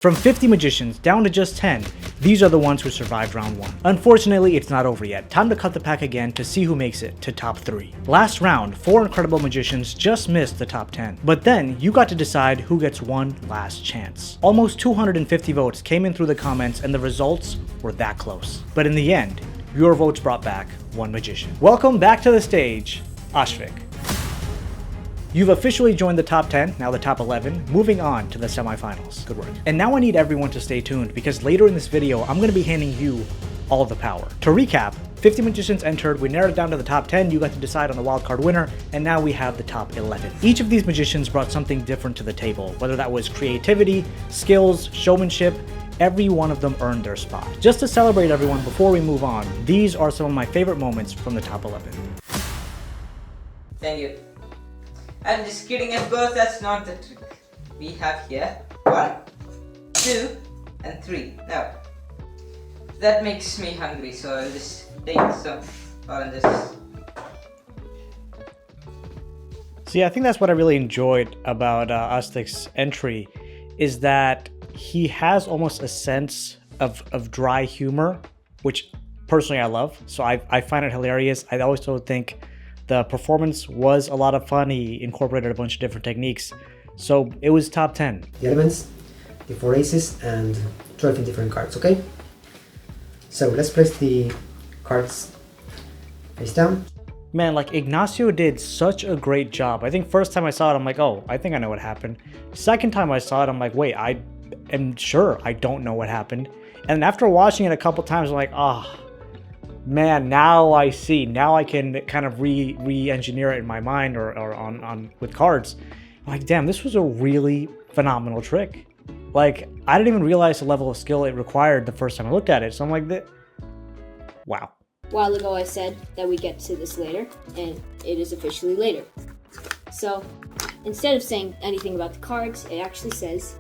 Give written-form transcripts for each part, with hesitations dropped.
From 50 magicians down to just 10, these are the ones who survived round 1. Unfortunately, it's not over yet. Time to cut the pack again to see who makes it to top 3. Last round, 4 incredible magicians just missed the top 10. But then, you got to decide who gets one last chance. Almost 250 votes came in through the comments and the results were that close. But in the end, your votes brought back one magician. Welcome back to the stage, Ashvik. You've officially joined the top 10, now the top 11, moving on to the semifinals. Good work. And now I need everyone to stay tuned because later in this video, I'm going to be handing you all the power. To recap, 50 magicians entered, we narrowed it down to the top 10, you got to decide on the wildcard winner, and now we have the top 11. Each of these magicians brought something different to the table, whether that was creativity, skills, showmanship. Every one of them earned their spot. Just to celebrate everyone before we move on, these are some of my favorite moments from the top 11. Thank you. I'm just kidding, of course, that's not the trick. We have here 1, 2, and 3. Now, that makes me hungry, so I'll just take some oranges. See, I think that's what I really enjoyed about Astik's entry, is that he has almost a sense of dry humor, which personally I love. So I find it hilarious. I also think the performance was a lot of fun. He incorporated a bunch of different techniques. So it was top 10. The elements, the 4 aces, and 12 different cards, okay? So let's place the cards face down. Man, like Ignacio did such a great job. I think first time I saw it, I'm like, oh, I think I know what happened. Second time I saw it, I'm like, wait, I am sure I don't know what happened. And after watching it a couple times, I'm like, oh, man, now I see. Now I can kind of re-engineer it in my mind or on with cards. I'm like, damn, this was a really phenomenal trick. Like, I didn't even realize the level of skill it required the first time I looked at it. So I'm like, wow. A while ago I said that we get to this later, and it is officially later. So, instead of saying anything about the cards, it actually says,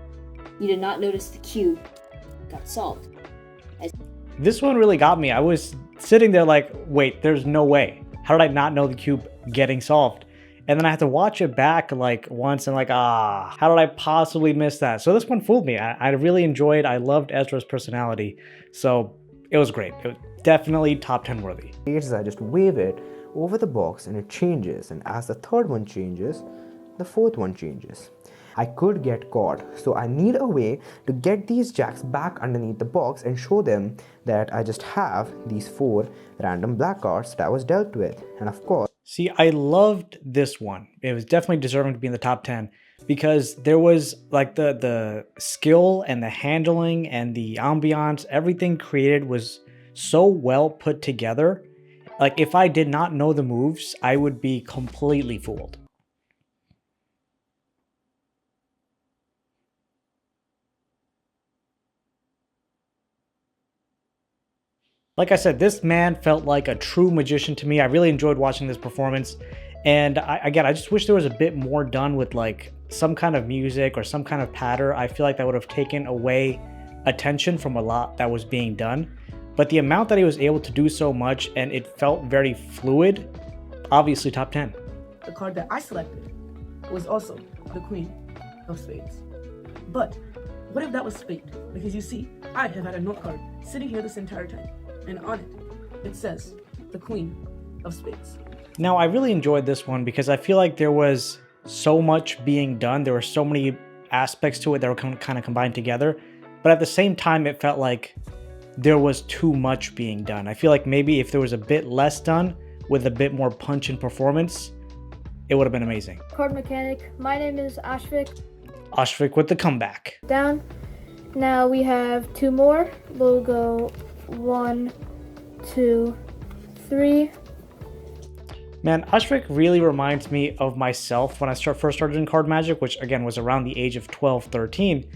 you did not notice the cube got solved. This one really got me. I was sitting there like, wait, there's no way. How did I not know the cube getting solved? And then I had to watch it back like once and like, how did I possibly miss that? So this one fooled me. I really enjoyed, I loved Ezra's personality. So it was great. It was definitely top 10 worthy. Is I just wave it over the box and it changes, and as the third one changes, the fourth one changes. I could get caught, so I need a way to get these jacks back underneath the box and show them that I just have these 4 random black cards that I was dealt with. And of course, see, I loved this one. It was definitely deserving to be in the top 10 because there was like the skill and the handling and the ambiance, everything created was so well put together. Like if I did not know the moves, I would be completely fooled. Like I said, this man felt like a true magician to me. I really enjoyed watching this performance. And I just wish there was a bit more done with like some kind of music or some kind of patter. I feel like that would have taken away attention from a lot that was being done. But the amount that he was able to do so much and it felt very fluid, obviously top 10. The card that I selected was also the Queen of Spades. But what if that was fate? Because you see, I have had a note card sitting here this entire time. And on it says, the Queen of Spades. Now, I really enjoyed this one because I feel like there was so much being done. There were so many aspects to it that were kind of combined together. But at the same time, it felt like there was too much being done. I feel like maybe if there was a bit less done with a bit more punch and performance, it would have been amazing. CardMechanic, my name is Ashvik. Ashvik with the comeback. Down. Now we have 2 more. We'll go 1, 2, 3. Man, Ashvik really reminds me of myself when I first started in card magic, which again was around the age of 12, 13.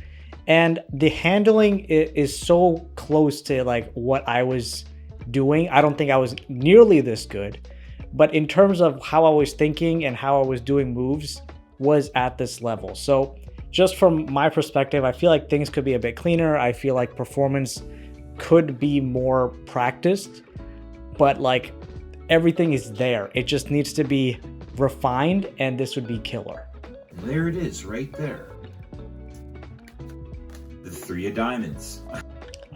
And the handling is so close to like what I was doing. I don't think I was nearly this good, but in terms of how I was thinking and how I was doing moves was at this level. So just from my perspective, I feel like things could be a bit cleaner. I feel like performance could be more practiced, but like everything is there. It just needs to be refined and this would be killer. There it is right there. 3 of diamonds.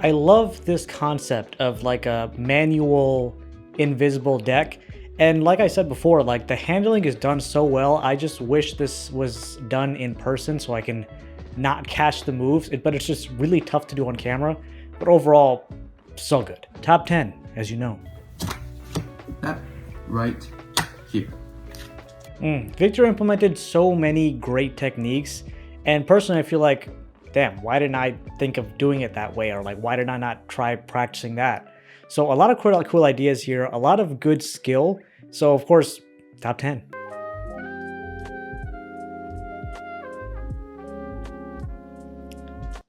I love this concept of like a manual invisible deck. And like I said before, like the handling is done so well. I just wish this was done in person so I can not catch the moves. But it's just really tough to do on camera. But overall, so good. Top 10, as you know. That right here. Victor implemented so many great techniques. And personally, I feel like, damn, why didn't I think of doing it that way? Or like, why did I not try practicing that? So a lot of cool ideas here, a lot of good skill. So of course, top 10.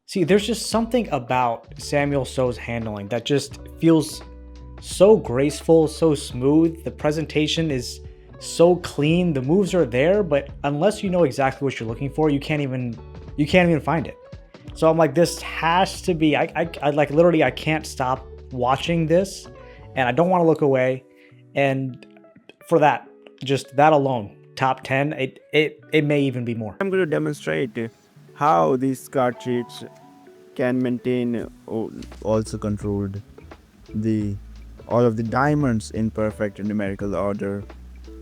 See, there's just something about Samuel So's handling that just feels so graceful, so smooth. The presentation is so clean. The moves are there, but unless you know exactly what you're looking for, you can't even find it. So I'm like, this has to be, I like literally, I can't stop watching this and I don't want to look away. And for that, just that alone, top 10, it may even be more. I'm going to demonstrate how these card sheets can maintain also controlled all of the diamonds in perfect numerical order,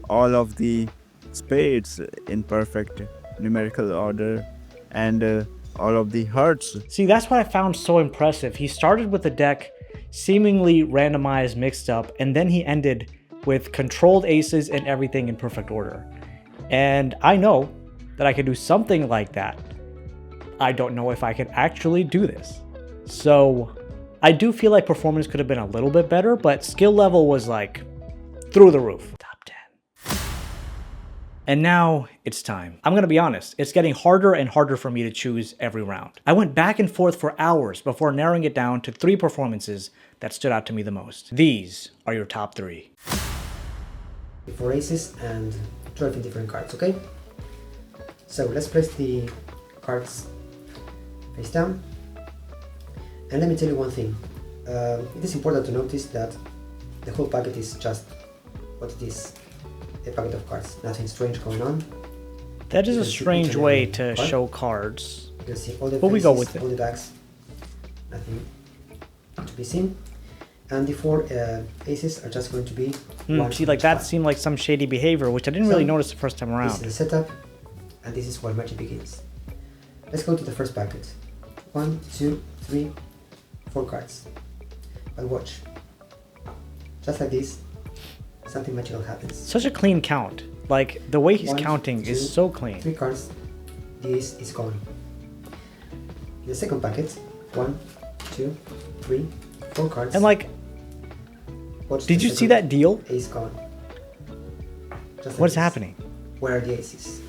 all of the spades in perfect numerical order, and all of the hearts. See, that's what I found so impressive. He started with a deck seemingly randomized, mixed up, and then he ended with controlled aces and everything in perfect order. And I know that I could do something like that. I don't know if I can actually do this. So I do feel like performance could have been a little bit better, but skill level was like through the roof. Top 10. And now it's time. I'm gonna be honest, it's getting harder and harder for me to choose every round. I went back and forth for hours before narrowing it down to 3 performances that stood out to me the most. These are your top 3. 4 aces and 12 different cards, okay? So let's place the cards face down. And let me tell you one thing. It is important to notice that the whole packet is just what it is. A packet of cards. Nothing strange going on. That is a strange way to show cards. You can see all the but faces, we go with it. all the backs. Nothing to be seen. And the 4 aces are just going to be one see, like that card. seemed like some shady behavior, which I didn't really notice the first time This is around. the setup, and this is where magic begins. Let's go to the first packet. 1, 2, 3, 4 cards. But watch. Just like this, something magical happens. Such a clean count. Like, the way he's 1, counting 2, is so clean. 3 cards. The ace is gone. In the second packet, 1, 2, 3, 4 cards. And like, watch did the you see second that deal? Ace gone. Just like What is this. happening? Where are the aces?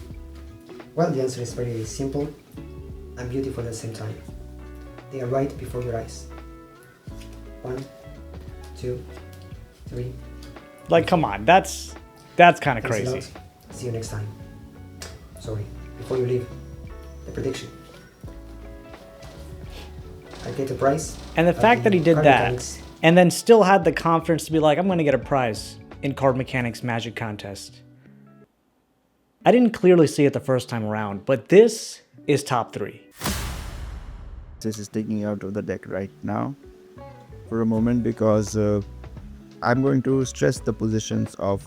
Well, the answer is very simple and beautiful at the same time. They are right before your eyes. 1, 2, 3. Like, come on, that's kind of Thanks a crazy. lot. See you next time. Sorry, before you leave, the prediction. I get a prize. And the fact that he did that, and then still had the confidence to be like, I'm going to get a prize in CardMechanics Magic Contest. I didn't clearly see it the first time around, but this is top 3. This is taking out of the deck right now for a moment because I'm going to stress the positions of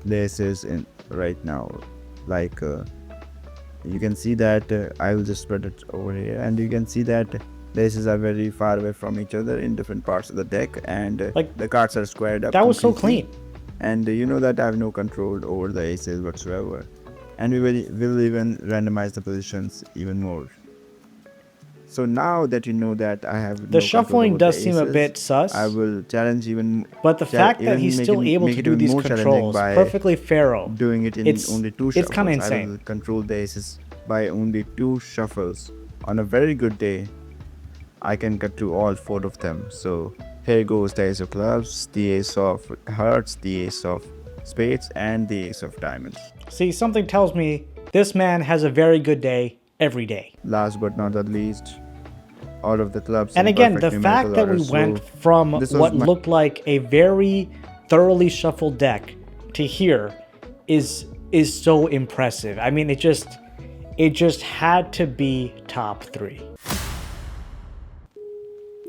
the aces in right now. Like you can see that I will just spread it over here, and you can see that the aces are very far away from each other in different parts of the deck, and Like, the cards are squared up. That was so completely. clean. And you know that I have no control over the aces whatsoever, and we will even randomize the positions even more. So now that you know that I have The shuffling does seem a aces, bit sus. I will challenge even. But the fact that he's still able to do these controls perfectly Pharaoh, doing it in it's- only 2 it's shuffles. kinda I insane. will control the aces by only 2 shuffles. On a very good day, I can get to all 4 of them. So here goes the ace of clubs, the ace of hearts, the ace of spades, and the ace of diamonds. see, something tells me this man has a very good day every day. Last but not the least, all of the clubs. And in again, the perfect fact that numerical we order. went So from this was what my- looked like a very thoroughly shuffled deck to here is so impressive. I mean, it just had to be top 3.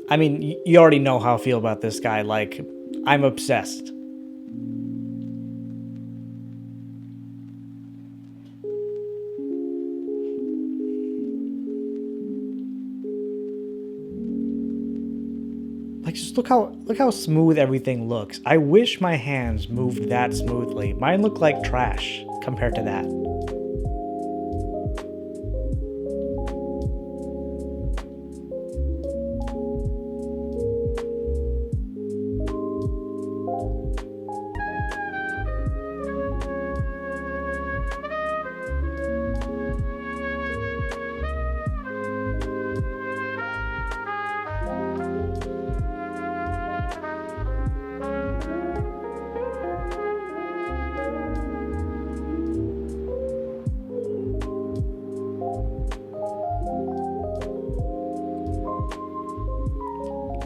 I mean, you already know how I feel about this guy. Like, I'm obsessed. Like, just look how smooth everything looks. I wish my hands moved that smoothly. Mine look like trash compared to that.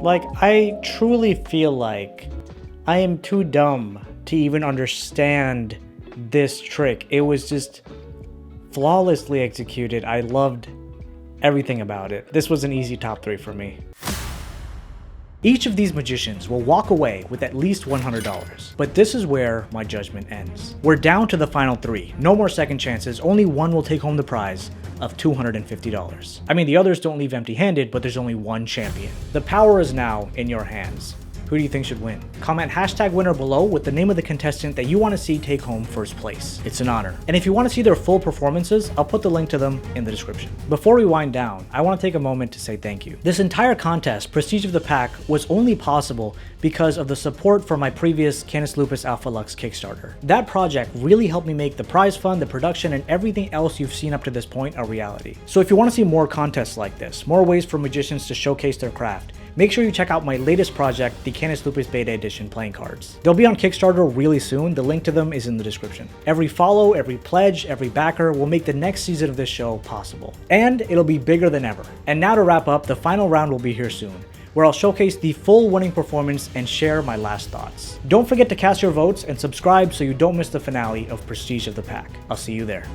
Like, I truly feel like I am too dumb to even understand this trick. It was just flawlessly executed. I loved everything about it. This was an easy top 3 for me. Each of these magicians will walk away with at least $100, but this is where my judgment ends. We're down to the final 3. No more second chances, only one will take home the prize of $250. I mean, the others don't leave empty-handed, but there's only one champion. The power is now in your hands. Who do you think should win? Comment #winner below with the name of the contestant that you want to see take home first place. It's an honor. And if you want to see their full performances, I'll put the link to them in the description. Before we wind down, I want to take a moment to say thank you. This entire contest, Prestige of the Pack, was only possible because of the support from my previous Canis Lupus Alpha Lux Kickstarter. That project really helped me make the prize fund, the production, and everything else you've seen up to this point a reality. So if you want to see more contests like this, more ways for magicians to showcase their craft, make sure you check out my latest project, the Canis Lupus Beta Edition playing cards. They'll be on Kickstarter really soon. The link to them is in the description. Every follow, every pledge, every backer will make the next season of this show possible. And it'll be bigger than ever. And now to wrap up, the final round will be here soon, where I'll showcase the full winning performance and share my last thoughts. Don't forget to cast your votes and subscribe so you don't miss the finale of Prestige of the Pack. I'll see you there.